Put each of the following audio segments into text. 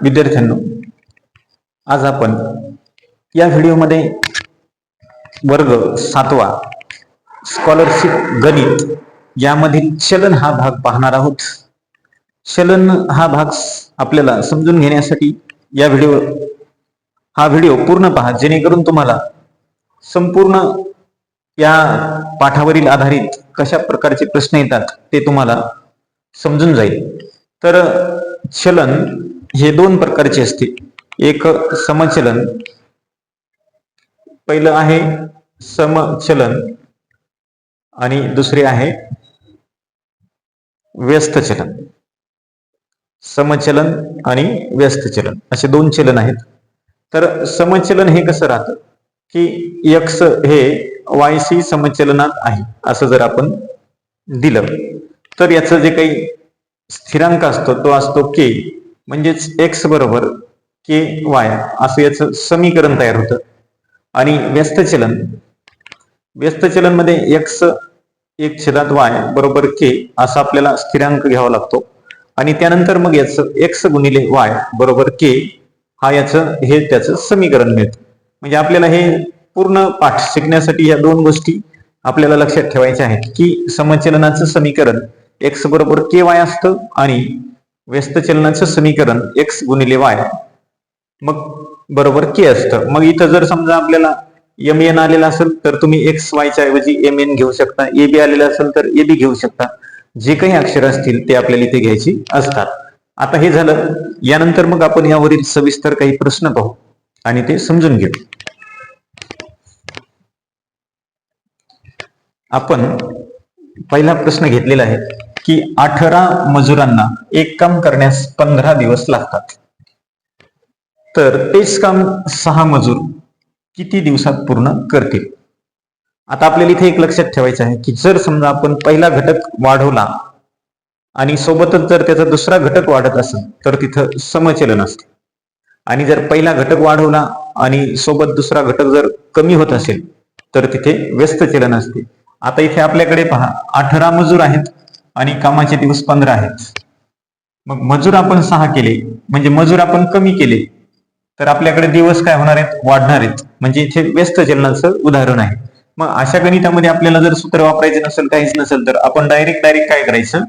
विद्यार्थ्यांनो, आज आपण या व्हिडिओमध्ये वर्ग 7वा स्कॉलरशिप गणित यामधील चलन हा भाग पाहणार आहोत. चलन हा भाग आपल्याला समजून घेण्यासाठी हा व्हिडिओ पूर्ण पहा, जेणेकरून तुम्हाला संपूर्ण या पाठावरील आधारित कशा प्रकारचे प्रश्न येतात ते तुम्हाला समजून जाईल. तर चलन हे दोन प्रकारचे असते. एक समचलन, पहिलं आहे समचलन आणि दुसरे आहे व्यस्त चलन. समचलन आणि व्यस्त चलन असे दोन चलन आहेत. तर समचलन हे कसं राहतं की x हे y शी समचलनात आहे असं जर आपण दिलं तर याचं जे काही स्थिरांक असतो तो असतो k, म्हणजेच x बरोबर k y असं याचं समीकरण तयार होतं. आणि व्यस्त चलन मध्ये x 1/y बरोबर k असा आपल्याला स्थिरांक घ्यावा लागतो. आणि त्यानंतर मग याचं x गुणिले y बरोबर k हा त्याचं समीकरण मिळतं. म्हणजे आपल्याला हे पूर्ण पाठ शिकण्यासाठी या दोन गोष्टी आपल्याला लक्षात ठेवायच्या आहेत की समचलनाचं समीकरण x बरोबर ky असतं आणि व्यस्त चलनाचं समीकरण x गुणिले y मग बरोबर k असतं. मग इथं जर समजा आपल्याला mn आलेला असेल तर तुम्ही xy च्या ऐवजी mn घेऊ शकता, ab आलेला असेल तर ab घेऊ शकता. जे काही अक्षर असतील ते आपल्याला इथे घ्यायची असतात. आता हे झालं, यानंतर मग आपण यावरील सविस्तर काही प्रश्न पाहू आणि ते समजून घेऊ. आपण पहिला प्रश्न घेतलेला आहे की 18 मजुरांना एक काम करण्यास 15 दिवस लागतात, तर तेच काम 6 मजूर किती दिवसात पूर्ण करतील. आता आपल्याला इथे एक लक्षात ठेवायचं आहे की जर समजा आपण पहिला घटक वाढवला आणि सोबतच जर त्याचा दुसरा घटक वाढत असेल तर तिथं समचलन असते. आणि जर पहिला घटक वाढवला आणि सोबत दुसरा घटक जर कमी होत असेल तर तिथे व्यस्त चलन असते. आता इथे आपल्याकडे पहा, 18 मजूर आहेत आणि कामाचे दिवस 15 आहेत. मग मजूर आपण 6 केले, म्हणजे मजूर आपण कमी केले तर आपल्याकडे दिवस काय होणार आहेत, वाढणार आहेत. म्हणजे इथे व्यस्त चलनाचं उदाहरण आहे. मग अशा गणितामध्ये आपल्याला जर सूत्र वापरायचे नसेल, काहीच नसेल, तर आपण डायरेक्ट काय करायचं,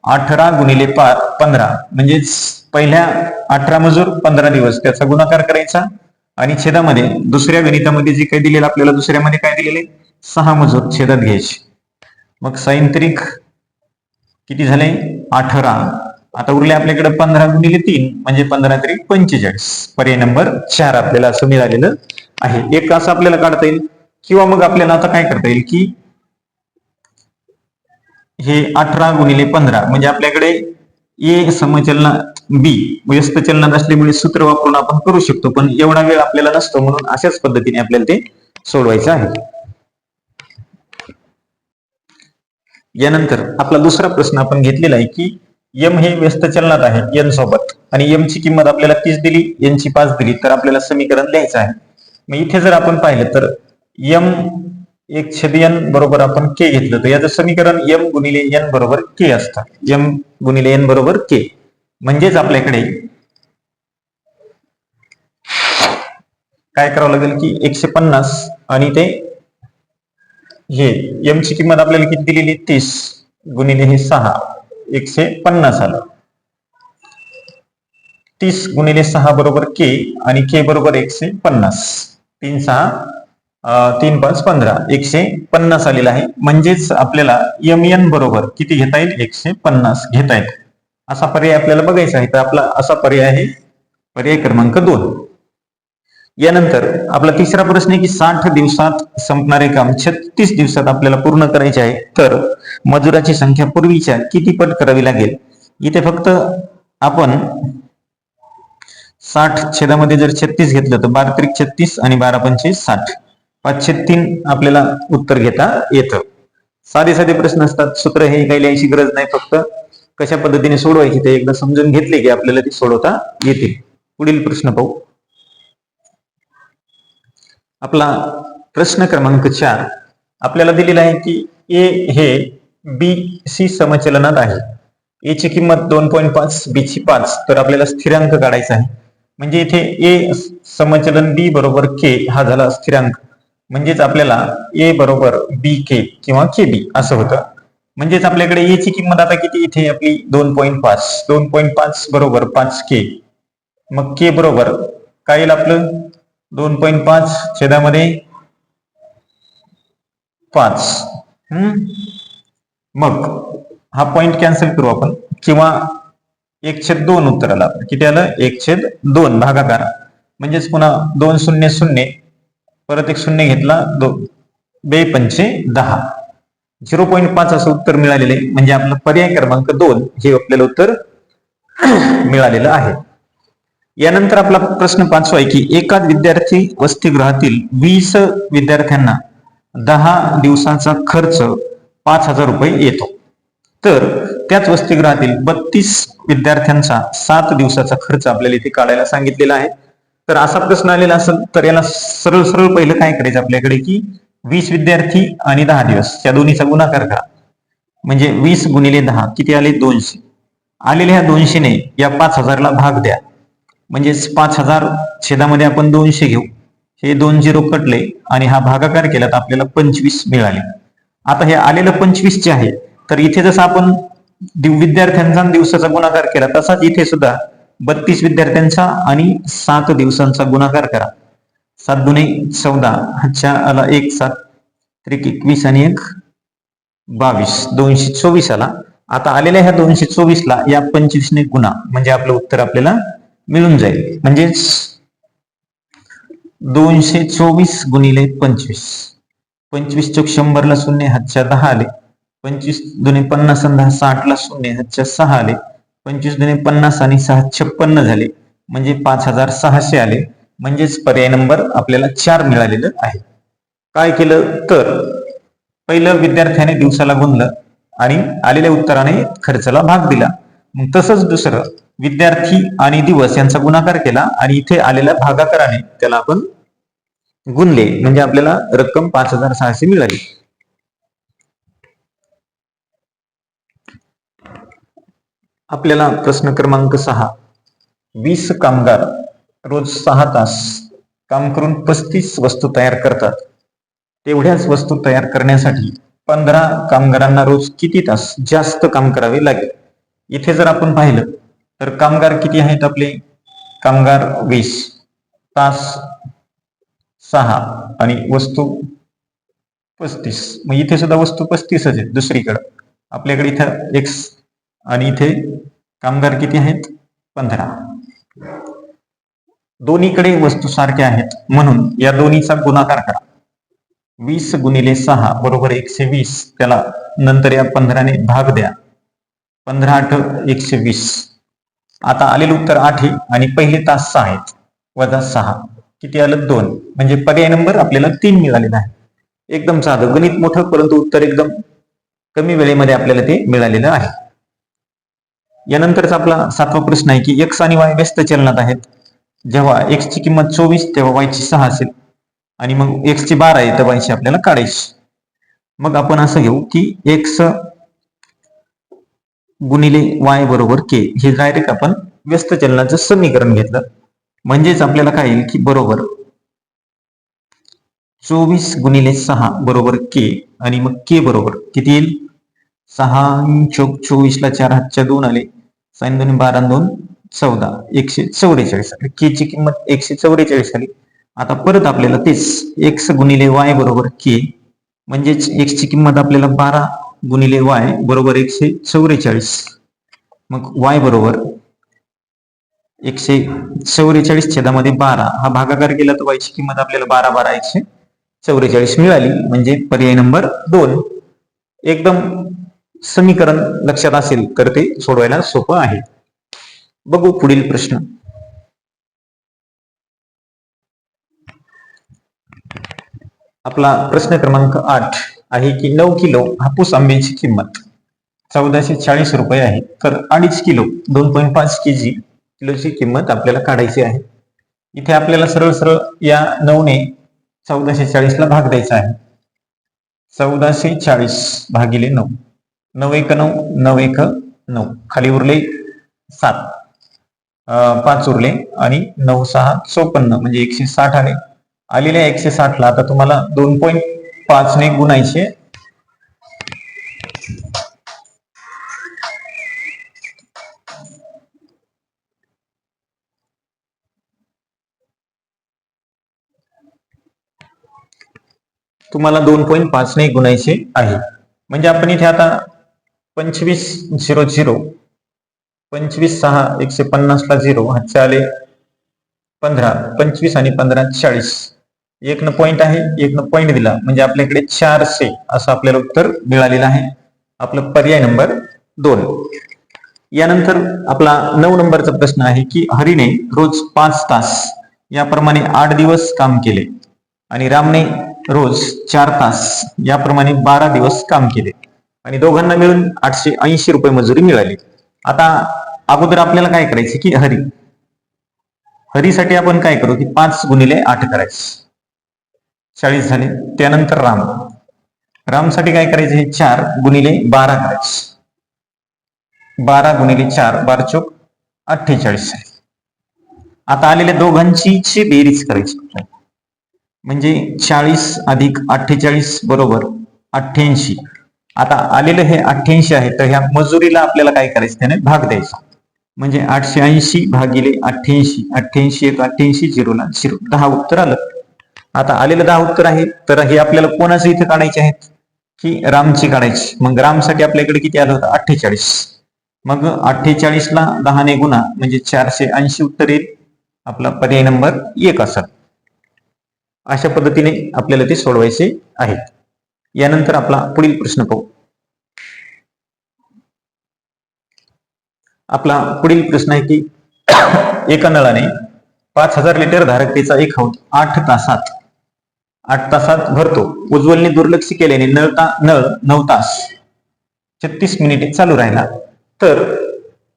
18 गुणिले 15 म्हणजेच पहिल्या 18 मजूर 15 दिवस त्याचा गुणाकार करायचा आणि छेदामध्ये दुसऱ्या गणितामध्ये जे काही दिलेलं आपल्याला दुसऱ्यामध्ये काय दिलेले 6 मजूर छेदात घ्यायचे. मग सायंत्रिक किती झाले 18. आता उरले आपल्याकडे 15 गुणिले 3 म्हणजे 15 त्रिक 45. पर्याय नंबर 4 आपल्याला असं मिळालेलं आहे. एक असं आपल्याला काढता येईल किंवा मग आपल्याला आता काय करता येईल की हे 18 गुणिले 15 म्हणजे आपल्याकडे ए समचलनात बी व्यस्त चलनात असल्यामुळे सूत्र वापरून आपण करू शकतो, पण एवढा वेळ आपल्याला नसतो, म्हणून अशाच पद्धतीने आपल्याला ते सोडवायचं आहे. यानंतर आपला दुसरा प्रश्न आपण घेतलेला आहे की m हे व्यस्त चलनात आहे n सोबत आणि m ची किंमत आपल्याला 30 दिली, n ची 5 दिली, तर आपल्याला समीकरण लिहायचं आहे. मग इथे जर आपण पाहिलं तर m 1/n बरोबर आपण k घेतलं तर याचं समीकरण m गुणिले n बरोबर k असतं. m गुणिले n बरोबर k म्हणजेच आपल्याकडे काय करावं लागेल की 150 आणि ते हे m ची किंमत आपल्याला किती दिलेली 30 गुणिले हे 6 150 आलं. 30 गुणिले 6 बरोबर k आणि k बरोबर 150. 3 6 3 5 15 150 आलेला आहे. म्हणजेच आपल्याला mn बरोबर किती घेता येईल 150 घेता येईल. असा पर्याय आपल्याला बघायचा आहे. तर आपला असा पर्याय आहे पर्याय क्रमांक 2. यानंतर आपला तिसरा प्रश्न आहे की 60 दिवसात संपणारे काम 36 दिवसात आपल्याला पूर्ण करायचे आहे, तर मजुराची संख्या पूर्वीच्या किती पट करावी लागेल. इथे फक्त आपण 60 छेदामध्ये जर 36 घेतलं तर 12 त्रिक 36 आणि 12 पंचे 60, 5/3 आपल्याला उत्तर घेता येतं. साधे साधे प्रश्न असतात, सूत्र हे काही लिहायची गरज नाही, फक्त कशा पद्धतीने सोडवायची ते एकदा समजून घेतले की आपल्याला ते सोडवता येतील. पुढील प्रश्न पाहू. आपला प्रश्न क्रमांक 4 आपल्याला दिलेला आहे की ए हे बी सी समचलनात आहे. ए ची किंमत 2.5, बी ची 5, तर आपल्याला स्थिरांक काढायचा आहे. म्हणजे इथे ए समचलन बी बरोबर के हा झाला स्थिरांक. म्हणजेच आपल्याला ए बरोबर बी के किंवा के बी असं होतं. म्हणजेच आपल्याकडे ए ची किंमत आता किती, इथे आपली 2.5, 2.5 बरोबर 5 के. मग के बरोबर काय येईल आपलं, 2.5 छेदामध्ये 5. मग हा पॉइंट कॅन्सल करू आपण, किंवा 1/2 उत्तर आलं. किती आलं, 1/2 भागाकार. म्हणजेच पुन्हा 2 0 0 परत एक शून्य घेतला, 2 2 5 10, 0.5 असं उत्तर मिळालेलं आहे. म्हणजे आपलं पर्याय क्रमांक 2 हे आपल्याला उत्तर मिळालेलं आहे. यानंतर आपला प्रश्न 5वा आहे की एका विद्यार्थी वसतिगृहातील 20 विद्यार्थ्यांना 10 दिवसांचा खर्च 5,000 रुपये येतो. तर त्याच वसतिगृहातील 32 विद्यार्थ्यांचा 7 दिवसाचा खर्च आपल्याला इथे काढायला सांगितलेला आहे. तर असा प्रश्न आलेला असेल तर याला सरळ सरळ पहिलं काय करायचं आपल्याकडे, की 20 विद्यार्थी आणि 10 दिवस या दोन्हीचा गुणाकार करा. म्हणजे 20 गुणिले 10 किती आले, 200. आलेल्या ह्या 200 ने या 5,000 ला भाग द्या. म्हणजेच 5,000 छेदामध्ये आपण 200 घेऊ. हे 2 0 कटले आणि हा भागाकार केला तर आपल्याला 25 मिळाले. आता हे आलेलं 25 जे आहे, तर इथे जसं आपण विद्यार्थ्यांचा दिवसाचा गुणाकार केला तसाच इथे सुद्धा 32 विद्यार्थ्यांचा आणि 7 दिवसांचा गुणाकार करा. 7 दुने 14, अच्छा आला 1 7 त्रिक 21 आणि 1 22, 224 आला. आता आलेल्या ह्या 224 ला या 25 ने गुणा, म्हणजे आपलं उत्तर आपल्याला मिळून जाईल. म्हणजेच 224 गुणिले 25, 25 चौक 100 ला शून्य, हातच्या 10 आले. 25 दुने 50 आणि 10 60 ला शून्य, हातच्या 6 आले. 25 दुने 50 आणि 6 56 झाले. म्हणजे 5,600 आले. म्हणजेच पर्याय नंबर आपल्याला 4 मिळालेलं आहे. काय केलं तर पहिलं विद्यार्थ्याने दिवसाला गुणलं आणि आलेल्या उत्तराने खर्चाला भाग दिला. मग तसंच दुसरं विद्यार्थी आणि दिवस यांचा गुणाकार केला आणि इथे आलेल्या भागाकाराने त्याला आपण गुणले, म्हणजे आपल्याला रक्कम 5,600 मिळाली. आपल्याला प्रश्न क्रमांक 6, 20 कामगार रोज 6 तास काम करून 35 वस्तू तयार करतात. तेवढ्याच वस्तू तयार करण्यासाठी 15 कामगारांना रोज किती तास जास्त काम करावे लागेल. इथे जर आपण पाहिलं तर कामगार किती आहेत आपले, कामगार 20, तास 6 आणि वस्तू 35. मग इथे सुद्धा वस्तू 35 आहेत. दुसरीकडे आपल्याकडे इथं x आणि इथे कामगार किती आहेत, 15. दोन्हीकडे वस्तू सारख्या आहेत म्हणून या दोन्हीचा गुणाकार करा. 20 गुणिले 6 बरोबर 120, त्याला नंतर या 15 ने भाग द्या. 15 8 120. आता आलेलं उत्तर 8 आहे आणि पहिले तास 6 आहेत, वजा 6 किती आलं, 2. म्हणजे पर्याय नंबर आपल्याला 3 मिळालेला आहे. एकदम साधं गणित मोठं, परंतु उत्तर एकदम कमी वेळेमध्ये आपल्याला ते मिळालेलं आहे. यानंतरचा आपला 7वा प्रश्न आहे की x आणि y व्यस्त चलनात आहेत. जेव्हा x ची किंमत 24 तेव्हा y ची 6 असेल आणि मग x ची 12 आहे तर y ची आपल्याला काढायची. मग आपण असं घेऊ की x गुणिले y बरोबर k, हे डायरेक्ट आपण व्यस्त चलनाचं समीकरण घेतलं. म्हणजेच आपल्याला काय येईल की बरोबर 24 गुणिले 6 बरोबर k आणि मग k बरोबर किती येईल, 6 चौक 24 ला 4 हातच्या 2 आले. 6 2 12 2 14, 144 आली. k ची किंमत 144 आली. आता परत आपल्याला तेच x गुणिले y बरोबर k, म्हणजेच x ची किंमत आपल्याला 12 गुणिले y बरोबर 144. मग y बरोबर 144 छेदामध्ये 12 हा भागाकार केला तर y ची किंमत आपल्याला 12 12 144 मिळाली. म्हणजे पर्याय नंबर 2. एकदम समीकरण लक्षात असेल तर ते सोडवायला सोपं आहे. बघू पुढील प्रश्न. आपला प्रश्न क्रमांक 8 आहे की 9 किलो हापूस आंब्याची किंमत 1440 रुपये आहे. तर 2.5 किलो 2.5 केजी किलोची किंमत आपल्याला काढायची आहे. इथे आपल्याला सरळ सरळ या 9 ने 1440 ला भाग द्यायचा आहे. 1440 भागिले 9, 9 1 9, 9 1 9, खाली उरले 7, 5 उरले आणि 9 6 54 म्हणजे 160 आले. आलेल्या 160 ला आता तुम्हाला 2.5 ने गुणायचे. तुम्हाला 2.5 ने गुणायचे आहे. म्हणजे आपण इथे आता 2500 25 6 150 ला 0 हातचे आले 15, 25 आणि 15 40. एक न पॉइंट आहे, एक न पॉइंट दिला म्हणजे आपल्याकडे 400 असं आपल्याला उत्तर मिळालेलं आहे. आपलं पर्याय नंबर 2. यानंतर आपला 9 नंबरचा प्रश्न आहे की हरीने रोज 5 तास याप्रमाणे 8 दिवस काम केले आणि रामने रोज 4 तास याप्रमाणे 12 दिवस काम केले आणि दोघांना मिळून 880 रुपये मजुरी मिळाली. आता अगोदर आपल्याला काय करायचे की हरीसाठी आपण काय करू की 5 गुणिले 8 करायचे, 40 झाले. त्यानंतर रामसाठी काय करायचे, 4 गुणिले 12 करायचे, 12 गुणिले 4 12 चोक 48. आता आलेल्या दोघांची बेरीज करायची म्हणजे 40 अधिक 48 बरोबर 88. आता आलेलं हे 88 आहे तर ह्या मजुरीला आपल्याला काय करायचं, त्याने भाग द्यायचा. म्हणजे 880 भागिले 88, 88 एक 88 0 ला 0, 10 उत्तर आलं. आता आलेलं 10 उत्तर आहे तर हे आपल्याला कोणाचं इथे काढायचे आहेत की रामची काढायची. मग रामसाठी आपल्याकडे किती आलं होतं 48. मग 48 ला 10 ने गुणा म्हणजे 480 उत्तर येईल. आपला पर्याय नंबर 1 असेल. अशा पद्धतीने आपल्याला ते सोडवायचे आहेत. यानंतर आपला पुढील प्रश्न पाहू. आपला पुढील प्रश्न आहे की एका नळाने 5000 लिटर धारकतेचा एक हौद 8 तासात भरतो. उज्ज्वलने दुर्लक्ष केल्याने नळ 9 तास 36 मिनिटे चालू राहिला तर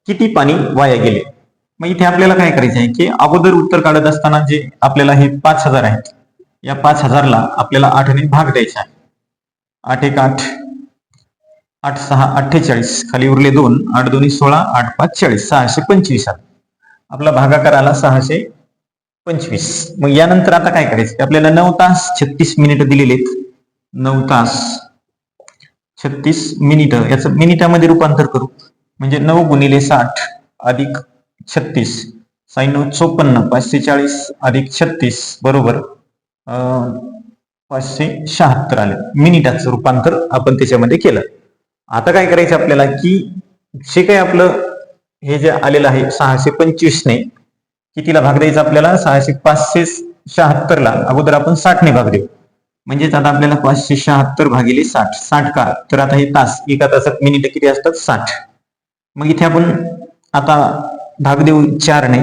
किती पाणी वाया गेले. मग इथे आपल्याला काय करायचं आहे की अगोदर उत्तर काढत असताना जे आपल्याला हे 5000 आहेत या 5000 ला आपल्याला 8 ने भाग द्यायचा आहे. 8 1 8, 8 6 48, खाली उरले 2, 8 2 16, 8 5 40, 625 आला. आपला भागाकार आला 625. मग यानंतर आता काय करायचं, आपल्याला 9 तास 36 मिनिट दिलेले आहेत. 9 तास 36 मिनिट याचं मिनिटामध्ये रूपांतर करू म्हणजे 9 गुणिले 60 अधिक 36, 9 54, 540 अधिक 36 बरोबर 576 आले. मिनिटाचं रूपांतर आपण त्याच्यामध्ये केलं. आता काय करायचं आपल्याला की जे काही आपलं हे जे आलेलं आहे 625 ने कितीला भाग द्यायचा आपल्याला, 576 ला अगोदर आपण 60 ने भाग देऊ. म्हणजेच आता आपल्याला 576 भागिले 60, 60 का तर आता हे तास, एका तासात मिनिट किती असतात 60. मग इथे आपण आता भाग देऊ 4 ने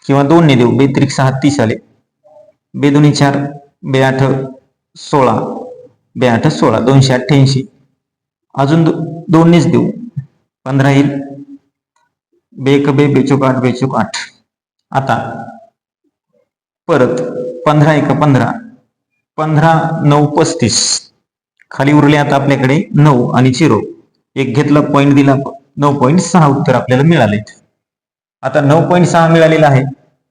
किंवा 2 ने देऊ. 2 6 30 आले. 2 2 4, 2 8 16, 2 8 16, 288. अजून 2 नेच देऊ 15 येईल. 2 1 2, 2 चोक 8, 2 चोक 8. आता परत 15 1 15, 15 9 35, खाली उरले आता आपल्याकडे 9 आणि 0, एक घेतला पॉइंट दिला 9.6 उत्तर आपल्याला मिळाले. आता 9.6 मिळालेला आहे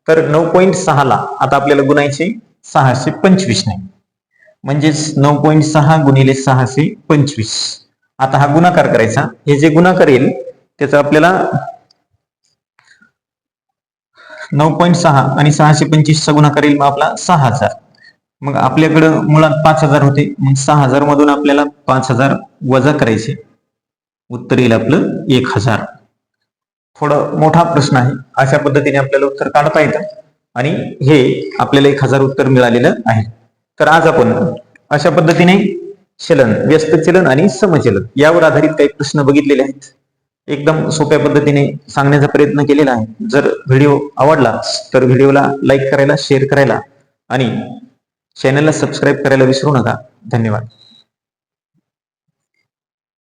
तर 9.6 ला आता आपल्याला गुणायचे 625 ने म्हणजेच 9.6 गुणिले 625. आता हा गुणाकार करायचा. हे जे गुणाकार येईल त्याचा आपल्याला 9.6 आणि 625 चा गुणाकार येईल मग आपला 6000. मग आपल्याकडं मुळात 5000 होते, मग 6000 मधून आपल्याला 5000 वजा करायचे, उत्तर येईल आपलं 1000. थोडं मोठा प्रश्न आहे. अशा पद्धतीने आपल्याला उत्तर काढता येतं आणि हे आपल्याला 1000 उत्तर मिळालेलं आहे. तर आज आपण अशा पद्धतीने चलन, व्यस्त चलन आणि समचलन यावर आधारित काही प्रश्न बघितलेले आहेत. एकदम सोप्या पद्धतीने सांगण्याचा प्रयत्न केलेला आहे. जर व्हिडिओ आवडला तर व्हिडिओला लाईक करायला, शेअर करायला आणि चॅनलला सबस्क्राईब करायला विसरू नका. धन्यवाद.